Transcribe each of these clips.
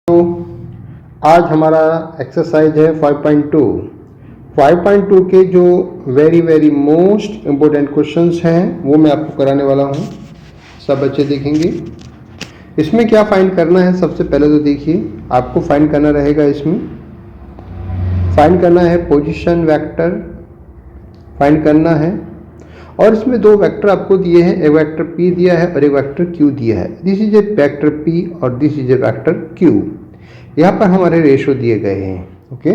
तो आज हमारा एक्सरसाइज है 5.2। 5.2 के जो वेरी मोस्ट इम्पोर्टेंट क्वेश्चंस हैं वो मैं आपको कराने वाला हूँ। सब बच्चे देखेंगे। इसमें क्या फाइंड करना है, सबसे पहले तो देखिए आपको फाइंड करना रहेगा। इसमें फाइंड करना है पोजीशन वेक्टर फाइंड करना है, और इसमें दो वेक्टर आपको दिए हैं, एक वेक्टर p दिया है और एक वेक्टर q दिया है। This is a vector p और this is a vector q। यहाँ पर हमारे रेशो दिए गए हैं। ओके,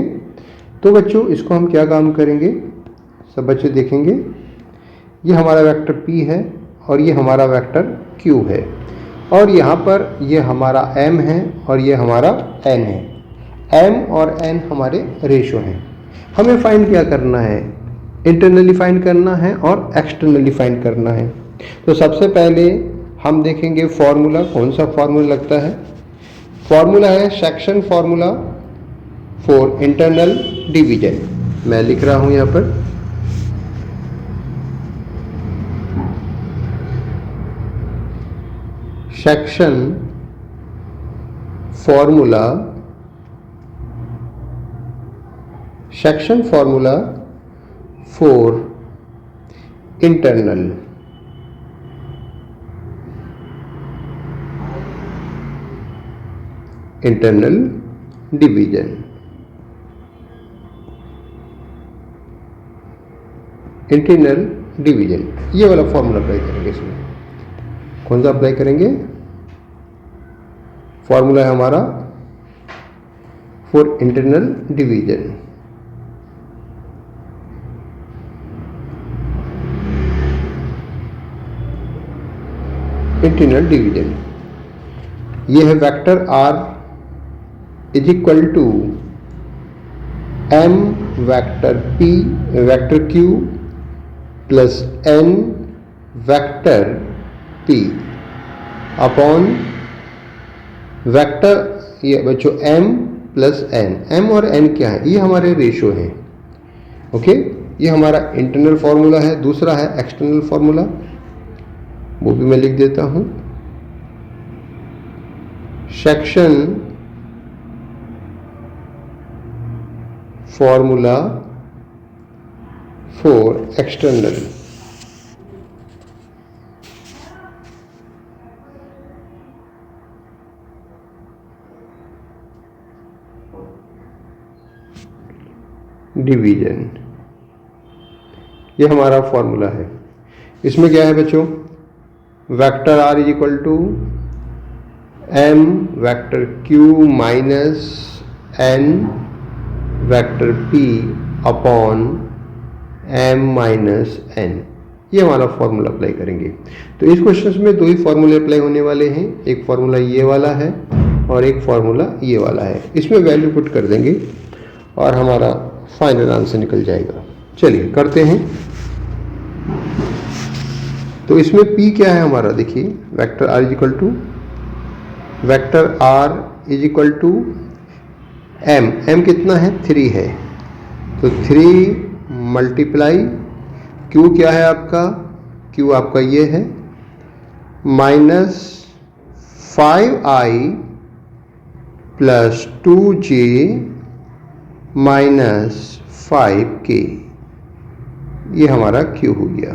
तो बच्चों इसको हम क्या काम करेंगे, सब बच्चे देखेंगे। ये हमारा वेक्टर p है और ये हमारा वेक्टर q है, और यहाँ पर ये हमारा m है और ये हमारा n है। m और n हमारे रेशो हैं। हमें फाइंड क्या करना है, इंटरनली फाइंड करना है और एक्सटर्नली फाइंड करना है। तो सबसे पहले हम देखेंगे फॉर्मूला, कौन सा फॉर्मूला लगता है। फॉर्मूला है section formula for internal division. मैं लिख रहा हूं यहां पर section formula for internal division. Internal division ये वाला फॉर्मूला अप्लाई करेंगे। इसमें कौन सा अप्लाई करेंगे, फॉर्मूला है हमारा for internal division. Internal division ये है vector r is equal to m vector p vector q plus n vector p upon vector ये बच्चों m प्लस n। m और n क्या है, ये हमारे रेशो हैं। ओके, ये हमारा इंटरनल फॉर्मूला है। दूसरा है एक्सटर्नल फॉर्मूला, वो भी मैं लिख देता हूं। Section formula for external division, ये हमारा फॉर्मूला है। इसमें क्या है बच्चों, vector r is equal to m vector q minus n vector p upon m minus n। ये हमारा फॉर्मूला अप्लाई करेंगे। तो इस क्वेश्चन में दो ही फॉर्मूले अप्लाई होने वाले हैं, एक फॉर्मूला ये वाला है और एक फॉर्मूला ये वाला है। इसमें वैल्यू पुट कर देंगे और हमारा फाइनल आंसर निकल जाएगा। चलिए करते हैं। तो इसमें p क्या है हमारा, देखिए vector r is equal to m कितना है, 3 है। तो 3 मल्टीप्लाई q क्या है आपका, q आपका ये है minus 5i plus 2j minus 5k, ये हमारा q हो गया।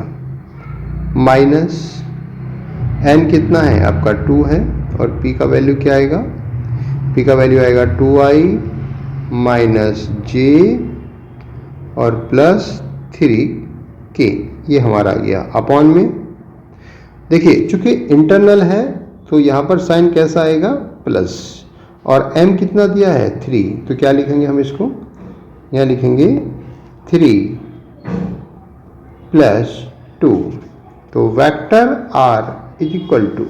माइनस n कितना है आपका 2 है, और p का वैल्यू क्या आएगा, p का वैल्यू आएगा 2i माइनस j और प्लस 3k, ये हमारा आ गया अपॉन में। देखिए चूंकि इंटरनल है तो यहाँ पर साइन कैसा आएगा, प्लस, और m कितना दिया है 3, तो क्या लिखेंगे हम इसको, यहाँ लिखेंगे 3 प्लस 2। तो vector r is equal to,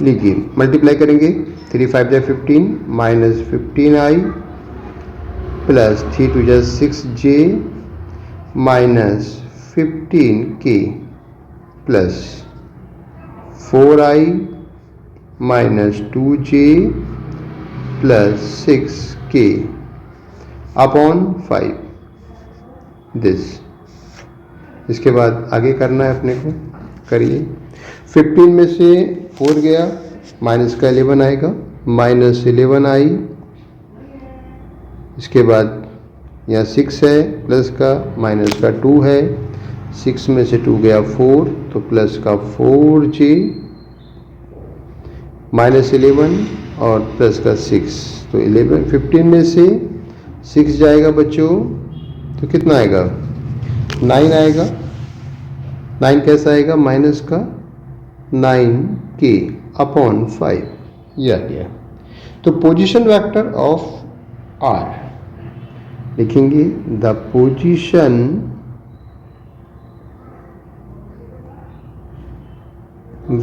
लीजिए मल्टीप्लाई करेंगे, 3 5 जा 15 माइनस 15i प्लस 3 2 जा 6j minus 15k plus 4i minus 2j plus 6k upon 5 this. इसके बाद आगे करना है अपने को, करिए। 15 में से 4 गया, माइनस का 11 आएगा, -11i, इसके बाद यहाँ 6 है, प्लस का माइनस का 2 है, 6 में से 2 गया 4, तो प्लस का 4j, -11 और प्लस का 6, तो 15 में से 6 जाएगा बच्चों, तो कितना आएगा? 9 आएगा। 9 कैसा आएगा? माइनस का 9k अपॉन 5, ये आ गया। तो पोजीशन वेक्टर ऑफ R लिखेंगे, the position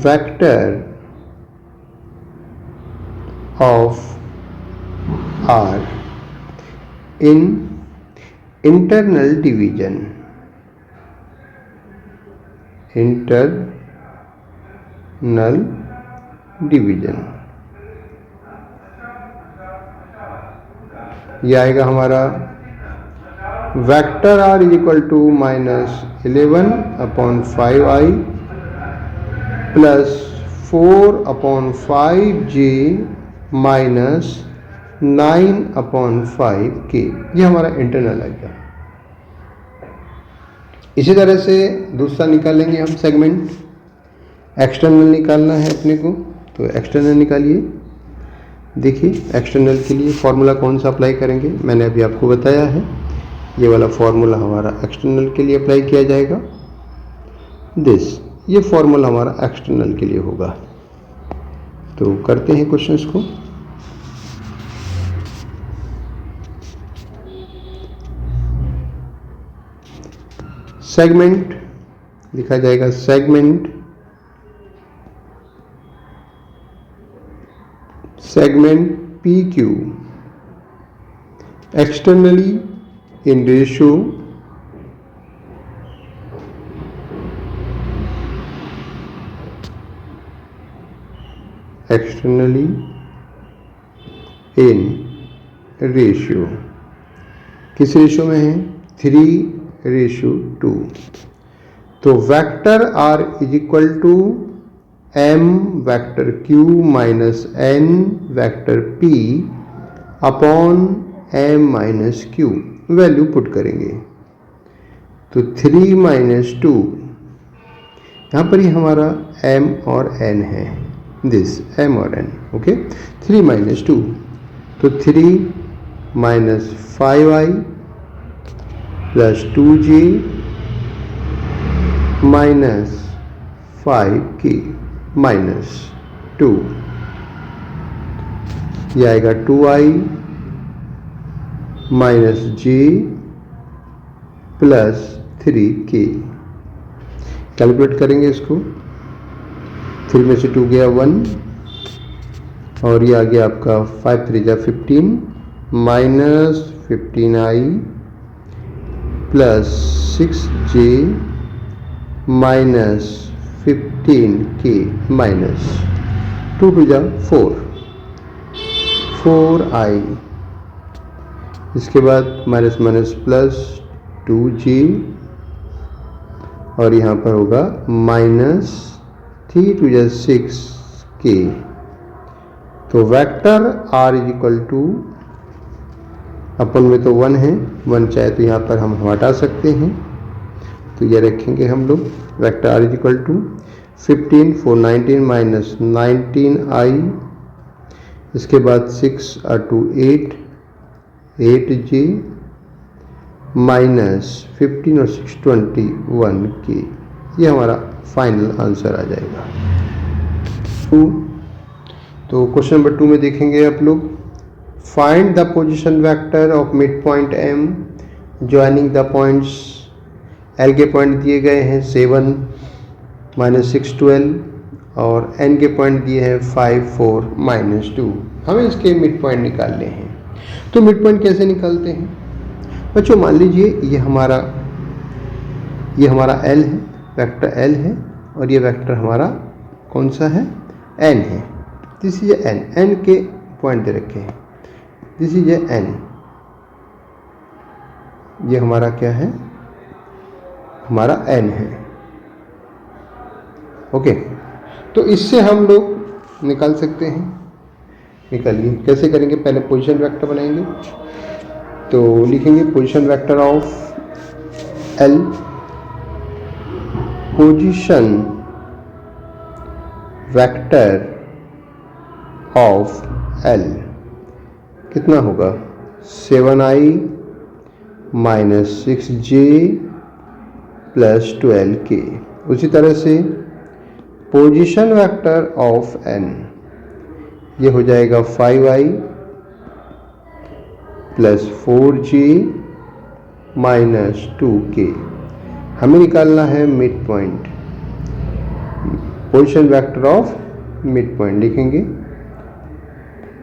vector of R in internal division, ये आएगा हमारा vector R is equal to -11 upon 5i plus 4 upon 5j minus 9 upon 5k, ये हमारा इंटरनल आ गया। इसी तरह से दूसरा निकालेंगे हम सेगमेंट। एक्सटर्नल निकालना है अपने को, तो एक्सटर्नल निकालिए। देखिए एक्सटर्नल के लिए फॉर्मूला कौन सा अप्लाई करेंगे, मैंने अभी आपको बताया है। ये वाला फॉर्मूला हमारा एक्सटर्नल के लिए अप्लाई किया जाएगा। ये फॉर्मूला हमारा एक्सटर्नल के लिए होगा। तो करते हैं क्वेश्चंस को। सेगमेंट लिखा जाएगा, segment PQ externally in ratio किस रेशियो में है? 3:2। तो vector R is equal to m vector Q minus n vector P upon m minus Q, value put करेंगे। तो 3 - 2, यहाँ पर ही हमारा m और n है, दिस m और n, ओके। 3 - 2, तो 3 - 5i plus 2j minus 5k minus 2, यह आएगा 2i minus j plus 3k। Calculate करेंगे इसको। 3 में से 2 गया 1 और ये आ गया आपका 5 3 जा 15 minus 15i plus 6j minus 15k minus 2 2 जा 4i, इसके बाद माइनस माइनस प्लस 2j और यहाँ पर होगा माइनस 3 2 जा 6k। तो vector R is equal to, अपन में तो 1 है, 1 चाहे तो यहाँ पर हम हटा सकते हैं, तो ये रखेंगे हम लोग। Vector R is equal to 15 4 19 minus 19i, इसके बाद 6 और 2 8j माइनस 15 और 6 21k, ये हमारा फाइनल आंसर आ जाएगा। तो क्वेश्चन नंबर 2 में देखेंगे आप लोग, find the position vector of mid point M joining the points. L के पॉइंट दिए गए हैं 7 -6 12 और N के पॉइंट दिए हैं 5 4 -2। हमें इसके मिड पॉइंट निकालने हैं। तो मिड पॉइंट कैसे निकालते हैं बच्चों? मान लीजिए ये हमारा L है, वेक्टर L है, और ये वेक्टर हमारा कौन सा है? N है। दिस इज N के पॉइंट दे रखे हैं, दिस इज N। ये हमारा क्या है? हमारा N है, ओके। तो इससे हम लोग निकाल सकते हैं निकालिए। कैसे करेंगे, पहले पोजीशन वेक्टर बनाएंगे। तो लिखेंगे position vector of L, position vector of L कितना होगा, 7i minus 6j plus 12k। उसी तरह से पोजीशन वेक्टर ऑफ n, ये हो जाएगा 5i plus 4j minus 2k। हमें निकालना है mid point, position vector of mid point. लिखेंगे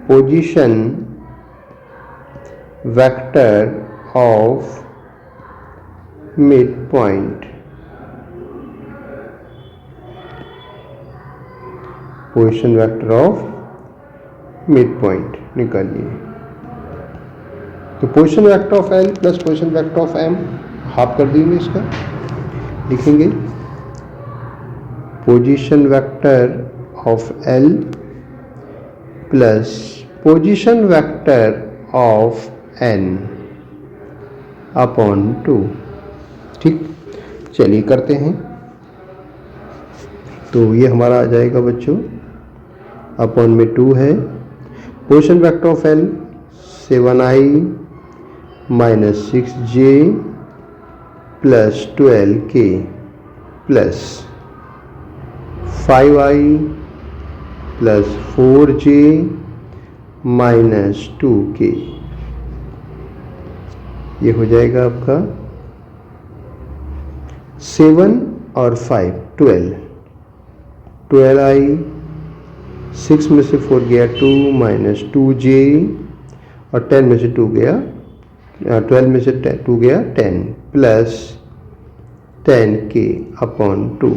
position vector of mid point, position vector of mid point निकालिए। तो position vector of L plus position vector of M half कर देंगे इसका। लिखेंगे position vector of L plus position vector of N upon 2। ठीक, चलिए करते हैं। तो ये हमारा आ जाएगा बच्चों, अपॉन में 2 है। Position vector of L 7i minus 6j plus 12k plus 5i plus 4j minus 2k। ये हो जाएगा आपका 7 और 5 12i, 6 में से 4 गया 2 माइनस 2j और 10 में से 2 गया, 12 में से 2 गया 10 प्लस 10k अपॉन 2।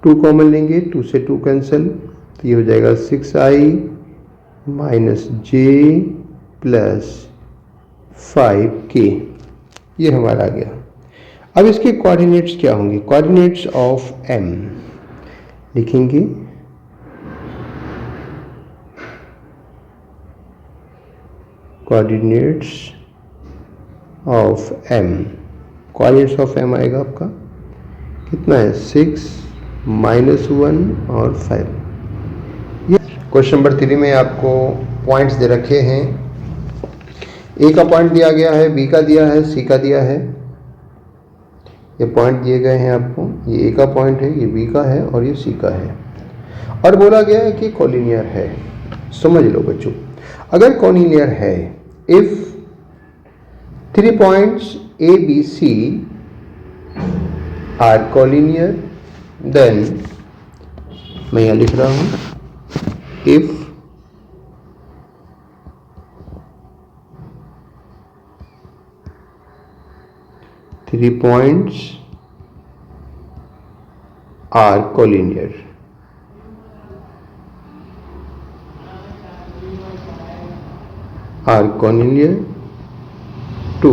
2 कॉमन लेंगे, 2 से 2 कैंसिल, तो ये हो जाएगा 6i minus j plus 5k। ये हमारा आ गया। अब इसके कोऑर्डिनेट्स क्या होंगे, कोऑर्डिनेट्स ऑफ m लिखेंगे coordinates of m। Coordinates of m आएगा आपका कितना है, 6 माइनस 1 और 5। ये क्वेश्चन नंबर 3 में आपको पॉइंट्स दे रखे हैं। ए का पॉइंट दिया गया है, बी का दिया है, सी का दिया है। ये पॉइंट दिए गए हैं आपको, ये ए का पॉइंट है, ये बी का है और ये सी का है। और बोला गया है कि कोलिनियर है। समझ लो बच्चों, अगर कोलिनियर है, if 3 points A, B, C are collinear, then मैं यहाँ लिख रहा हूँ, if 3 points are collinear, to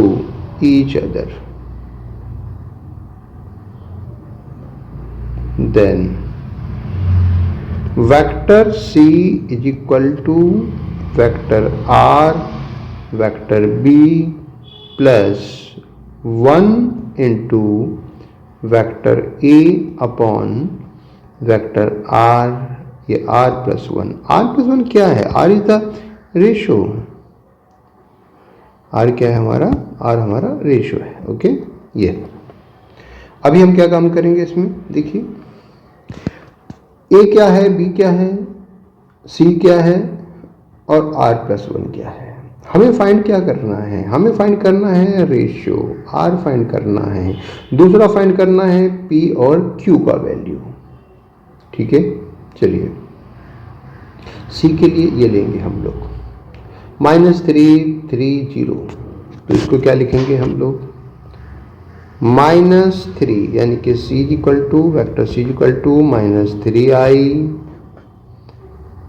each other, then vector C is equal to vector R, vector B plus 1 into vector A upon vector R। ये R plus 1, R plus 1 क्या है, R is the ratio। R क्या है हमारा, R हमारा ratio है। Okay, ये अभी हम क्या काम करेंगे इसमें, देखिए A क्या है, B क्या है, C क्या है और R plus 1 क्या है। हमें फाइंड क्या करना है, हमें फाइंड करना है रेशियो, R फाइंड करना है, दूसरा फाइंड करना है P और Q का वैल्यू। ठीक है, चलिए C के लिए ये लेंगे हम लोग -3 0। तो इसको क्या लिखेंगे हम लोग, -3 यानी कि C equal to vector C equal to -3i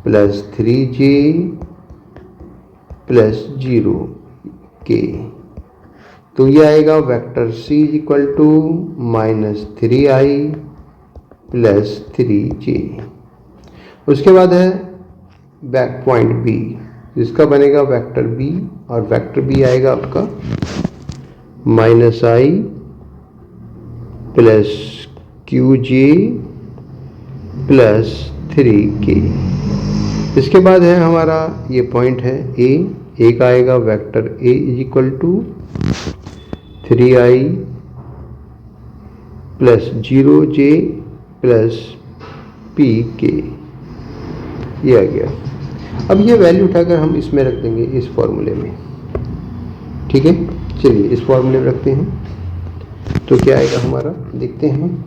plus 3j plus 0k। तो ये आएगा vector C equal to -3i plus 3j। उसके बाद है पॉइंट बी, इसका बनेगा वेक्टर बी, और वेक्टर बी आएगा आपका -i plus QJ plus 3K। इसके बाद है हमारा ये पॉइंट है ए का आएगा vector A is equal to 3i plus 0J plus PK, ये आ गया। अब ये वैल्यू उठाकर हम इसमें रख देंगे, इस फॉर्मूले में। ठीक है, चलिए इस फॉर्मूले में रखते हैं। तो क्या आएगा हमारा, देखते हैं।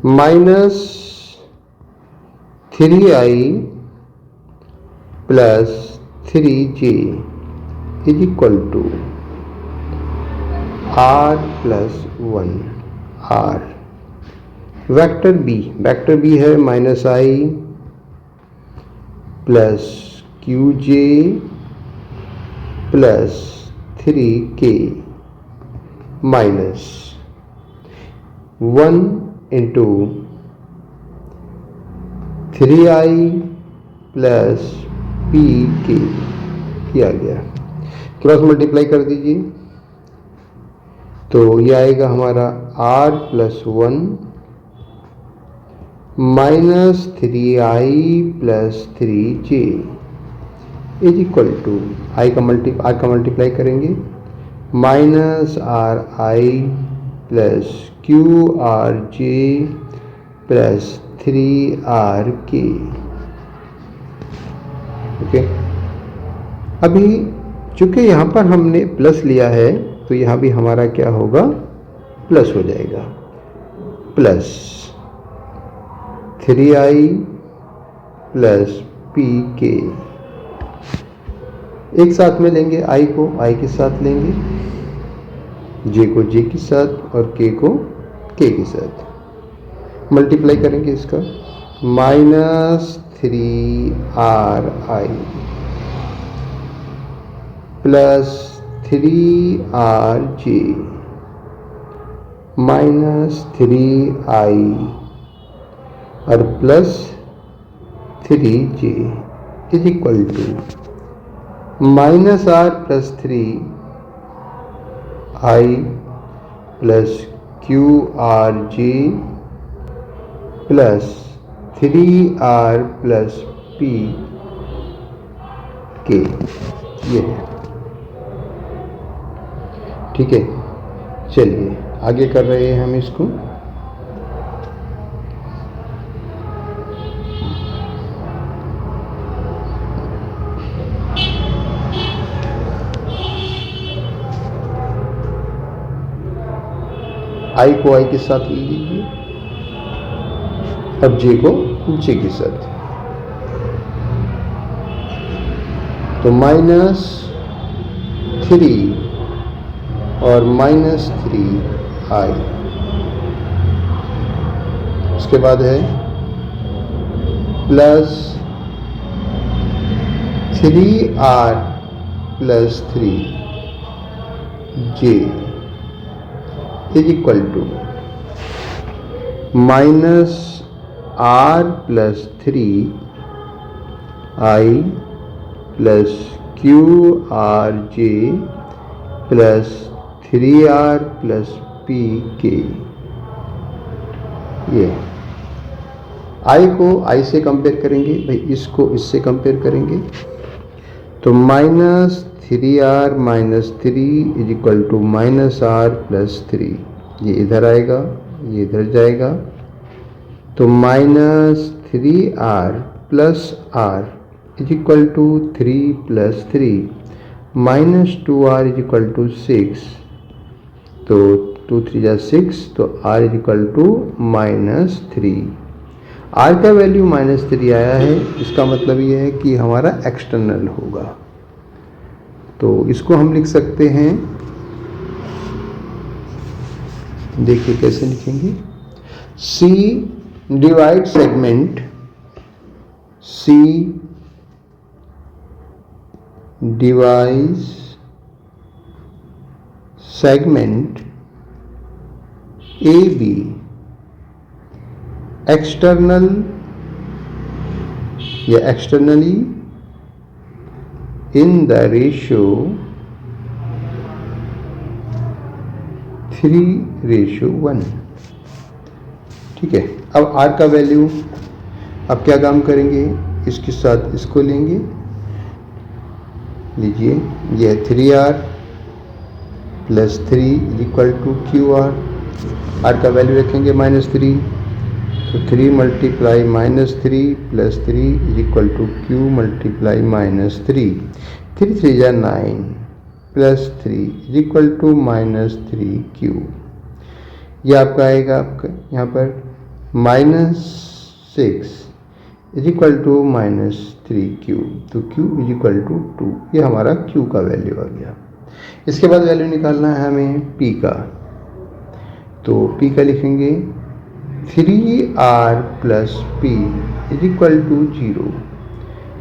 -3i plus 3j is equal to r plus 1 r। Vector B है -i plus QJ plus 3K minus 1 into 3i plus PK, किया गया। क्रॉस मल्टीप्लाई कर दीजिए, तो ये आएगा हमारा r plus 1 minus 3i plus 3j is equal to r का मल्टीप्लाई करेंगे, minus RI plus QRJ plus 3RK। Okay, अभी चूंकि यहाँ पर हमने प्लस लिया है तो यहाँ भी हमारा क्या होगा, प्लस हो जाएगा। प्लस 3i प्लस PK, एक साथ में लेंगे, i को i के साथ लेंगे, j को j के साथ और k को k के साथ मल्टीप्लाई करेंगे इसका, minus 3RI plus 3RJ minus 3I और plus 3J is equal to minus R plus 3I plus QRJ plus 3R plus PK, ये है। ठीक है, चलिए आगे कर रहे हैं हम इसको। i को i के साथ ले लीजिए, अब j को j के साथ, तो माइनस 3 और माइनस 3i। उसके बाद है plus 3R plus 3J is equal to minus R plus 3I plus QRJ plus 3R plus PK। ये i को i से कंपेयर करेंगे भाई, इसको इससे कंपेयर करेंगे, तो minus 3R minus 3 is equal to minus R plus 3, ये इधर आएगा, ये इधर जाएगा, तो minus 3R plus R is equal to 3 plus 3 minus 2R is equal to 6, तो 2 3 जा 6, तो R is equal to minus 3। R का वैल्यू माइनस 3 आया है, इसका मतलब ये है कि हमारा एक्सटर्नल होगा। तो इसको हम लिख सकते हैं, देखिए कैसे लिखेंगे, C divide segment, C divide segment AB external या एक्सटर्नली इन द रेशियो 3:1। ठीक है, अब r का वैल्यू अब क्या काम करेंगे, इसके साथ इसको लेंगे, लीजिए ये है 3r plus 3 equal to QR। r का वैल्यू रखेंगे -3, तो 3 multiply -3 plus 3 equal to Q multiply -3। 3 3 जा 9 प्लस 3 इक्वल टू -3Q। ये आपका आएगा आपका यहाँ पर -6 इक्वल टू -3Q, तो Q इक्वल टू 2। ये हमारा Q का वैल्यू आ गया। इसके बाद वैल्यू निकालना है हमें P का, तो P का लिखेंगे 3R plus P equal to 0।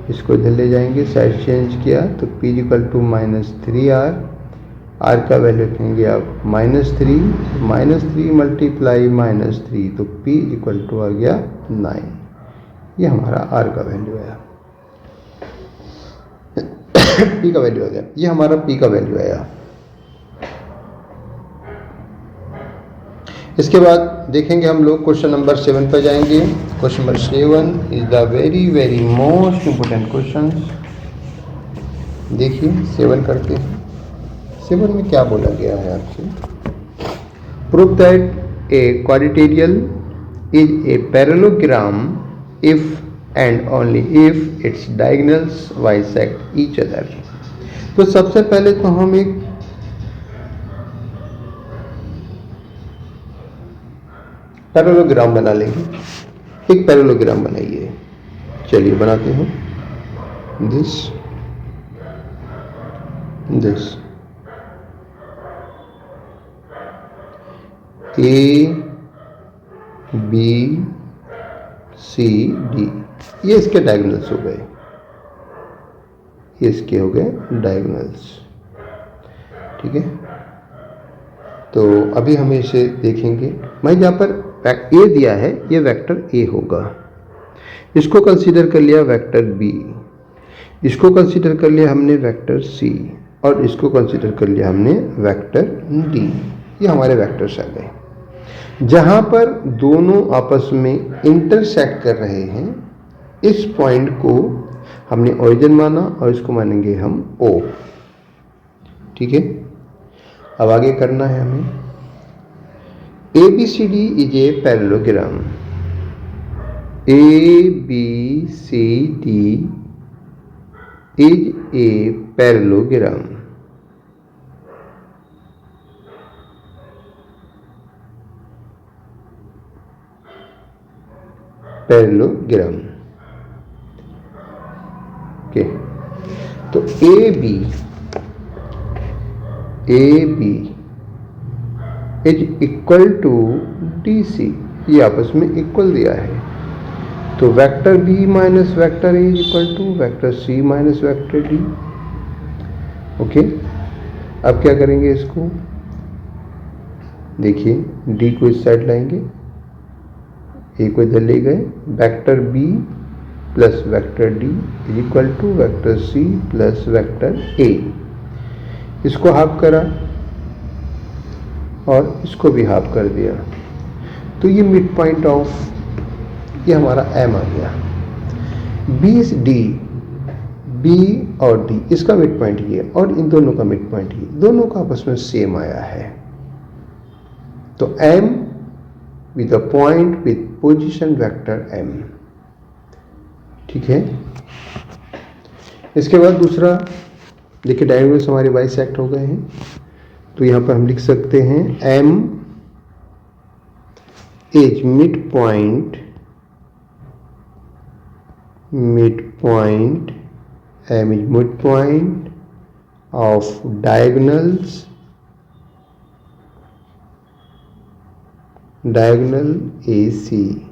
इसको इधर ले जाएंगे, साइड चेंज किया तो P equal to -3R। R का वैल्यू रखेंगे आप -3 मल्टीप्लाई -3, तो P इक्वल टू आ गया 9। ये हमारा R का वैल्यू आया। P का वैल्यू आ गया, ये हमारा P का वैल्यू आया। इसके बाद देखेंगे हम लोग क्वेश्चन नंबर 7 पर जाएंगे। Question number 7 is the very most important question. देखिए 7 करते हैं। 7 में क्या बोला गया है आपसे, prove that a quadrilateral is a parallelogram if and only if it's diagonals bisect each other. तो सबसे पहले तो हम एक पैरेललोग्राम बना लेंगे। एक पैरेललोग्राम बनाइए, चलिए बनाते हैं। This A B C D, ये इसके डायगोनल्स हो गए, ये इसके हो गए डायगोनल्स। ठीक है, तो अभी हम इसे देखेंगे। मैं यहाँ पर ए दिया है, ये वेक्टर ए होगा। इसको कंसीडर कर लिया वेक्टर बी, इसको कंसीडर कर लिया हमने वेक्टर सी, और इसको कंसीडर कर लिया हमने वेक्टर डी। ये हमारे वेक्टर्स आ गए। जहाँ पर दोनों आपस में इंटरसेक्ट कर रहे हैं, इस पॉइंट को हमने ओरिजिन माना और इसको मानेंगे हम ओ। ठीक है, अब आगे करना है हमें। ABCD is a parallelogram. ABCD is a parallelogram. Parallelogram okay, तो AB is equal to DC, ये आपस में इक्वल दिया है। तो vector B minus vector A is equal to vector C minus vector D। Okay, अब क्या करेंगे, इसको देखिए D को इस साइड लाएंगे, A को इधर ले गए, vector B plus vector D is equal to vector C plus vector A। इसको हाफ करा और इसको भी हाफ कर दिया, तो ये मिड पॉइंट ऑफ, ये हमारा M आ गया। B और D, इसका मिड पॉइंट ये और इन दोनों का मिड पॉइंट ये, दोनों का आपस में सेम आया है। तो M with a point with position vector M। ठीक है, इसके बाद दूसरा देखिए, डायगोनल्स हमारे बाइसेक्ट हो गए हैं, तो यहां पर हम लिख सकते हैं M is mid point M is midpoint of diagonal AC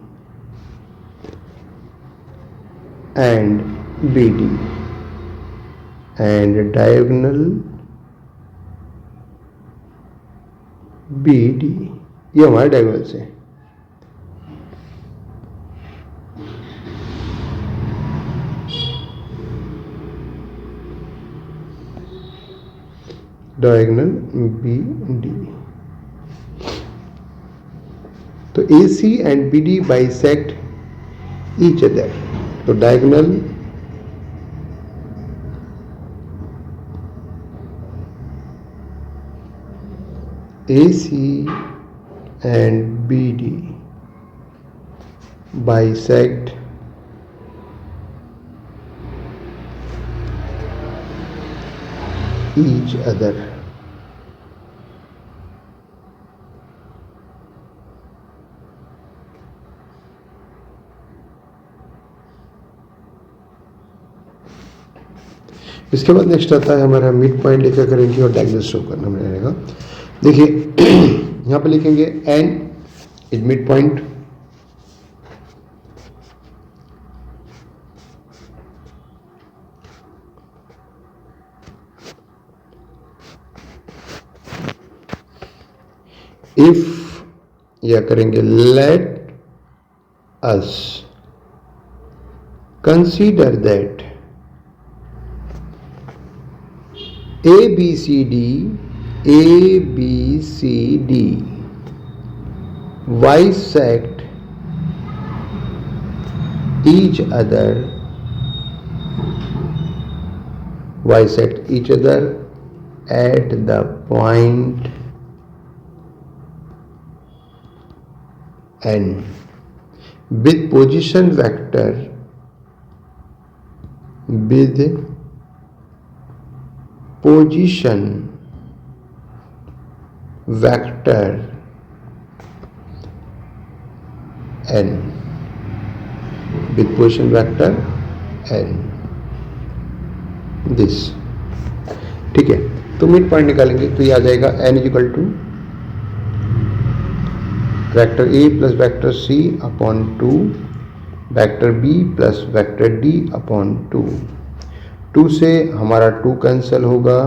and BD and diagonal BD। ये हमारे डायगोनल्स हैं। Diagonal B D. तो A C and B D bisect each other. तो diagonal AC and BD bisect each other. इसके बाद next आता है हमारा मिड पॉइंट लेकर करेंगे और डायगोनल शो करना पड़ेगा। देखिए यहाँ पे लिखेंगे n is mid point, if या करेंगे let us consider that ABCD bisect each other at the point N with position vector n with position vector n this। ठीक है, तो मिड पॉइंट निकालेंगे तो ये आ जाएगा n equal to vector a plus vector c upon 2 vector b plus vector d upon 2 से हमारा 2 कैंसिल होगा,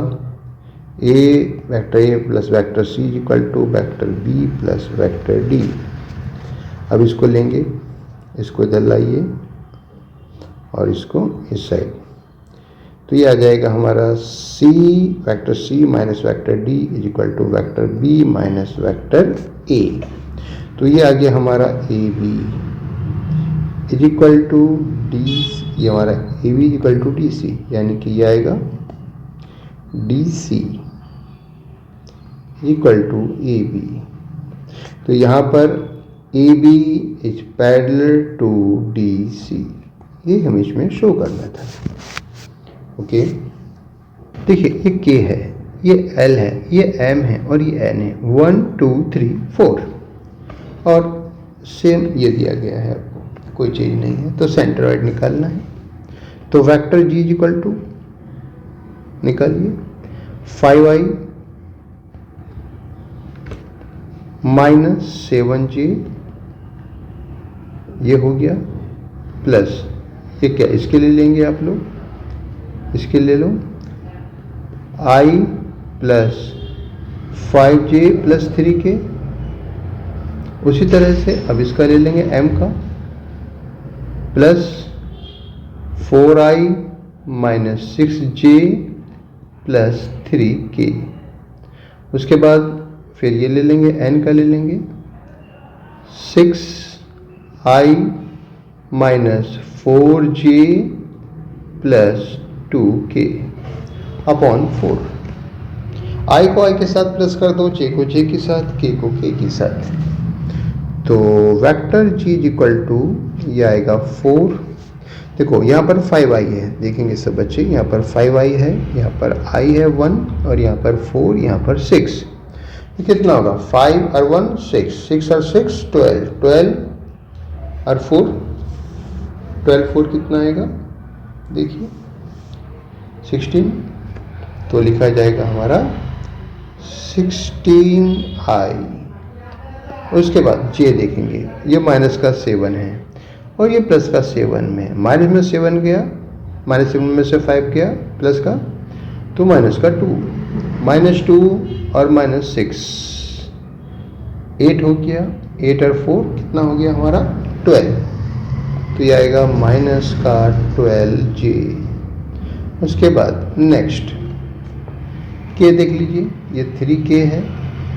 vector a plus vector c equal to vector b plus vector d। अब इसको लेंगे, इसको इधर लाइए और इसको इस साइड, तो ये आ जाएगा हमारा c vector c minus vector d is equal to vector b minus vector a। तो ये आ गया हमारा A B is equal to D, ये हमारा A B is equal to D C, यानी कि ये आएगा D C equal to A B. तो यहाँ पर A B is parallel to D C, ये हमें इसमें शो करना था। ओके, देखिए ये के है, ये एल है, ये एम है और ये एन है, 1 2 3 4 और सेम ये दिया गया है, आपको कोई चीज नहीं है। तो सेंट्रॉइड निकालना है, तो वेक्टर जी इक्वल टू निकालिए 5i माइनस 7j, ये हो गया, प्लस ये क्या इसके लिए लेंगे आप लोग, इसके ले लो i plus 5j plus 3k। उसी तरह से अब इसका ले लेंगे m का, plus 4i minus 6j plus 3k। उसके बाद फिर ये ले लेंगे, n का ले लेंगे 6i minus 4j plus 2k upon 4। i को i के साथ प्लस कर दो, j को j के साथ, k को k के साथ। तो वेक्टर g इक्वल टू ये आएगा 4। देखो यहाँ पर 5i है, देखेंगे सब बच्चे, यहाँ पर 5i है, यहाँ पर i है 1 और यहाँ पर 4, यहाँ पर 6। तो कितना होगा 5 और 1 6, 6 और 6 12, 12 और 4 12, 4 कितना आएगा देखिए 16। तो लिखा जाएगा हमारा 16i। उसके बाद j देखेंगे, ये माइनस का 7 है और ये प्लस का 7 में, माइनस में 7 गया, माइनस 7 में से 5 गया प्लस का, तो माइनस का 2, माइनस 2 और माइनस 6 8 हो गया, 8 और 4 कितना हो गया हमारा 12। तो ये आएगा माइनस का 12j। उसके बाद नेक्स्ट के देख लीजिए, ये 3k है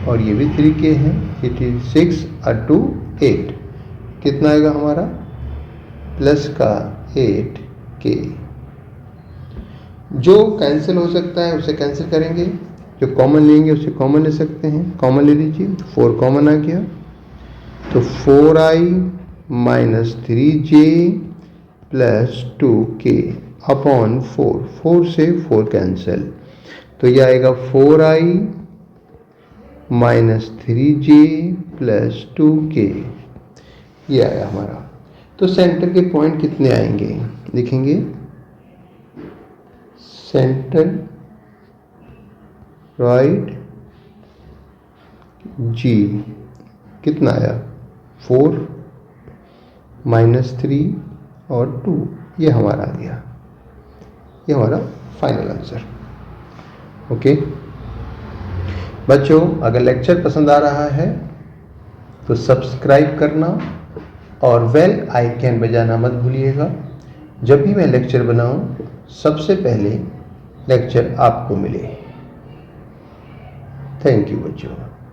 और ये भी 3k है। इट इज 6 और 2 8। कितना आएगा हमारा? प्लस का 8k। जो कैंसिल हो सकता है उसे कैंसिल करेंगे, जो कॉमन लेंगे उसे कॉमन ले सकते हैं। कॉमन ले लीजिए, 4 कॉमन आ गया, तो 4i minus 3j plus 2k upon 4। 4 से 4 कैंसिल, तो यह आएगा 4i minus 3j plus 2k। ये आया हमारा। तो सेंटर के पॉइंट कितने आएंगे लिखेंगे। सेंटर राइट जी कितना आया? 4 माइनस 3 और 2, ये हमारा आ गया। ये हमारा फाइनल आंसर। ओके बच्चों, अगर लेक्चर पसंद आ रहा है तो सब्सक्राइब करना और बेल आइकन बजाना मत भूलिएगा। जब भी मैं लेक्चर बनाऊं सबसे पहले लेक्चर आपको मिले। थैंक यू बच्चों।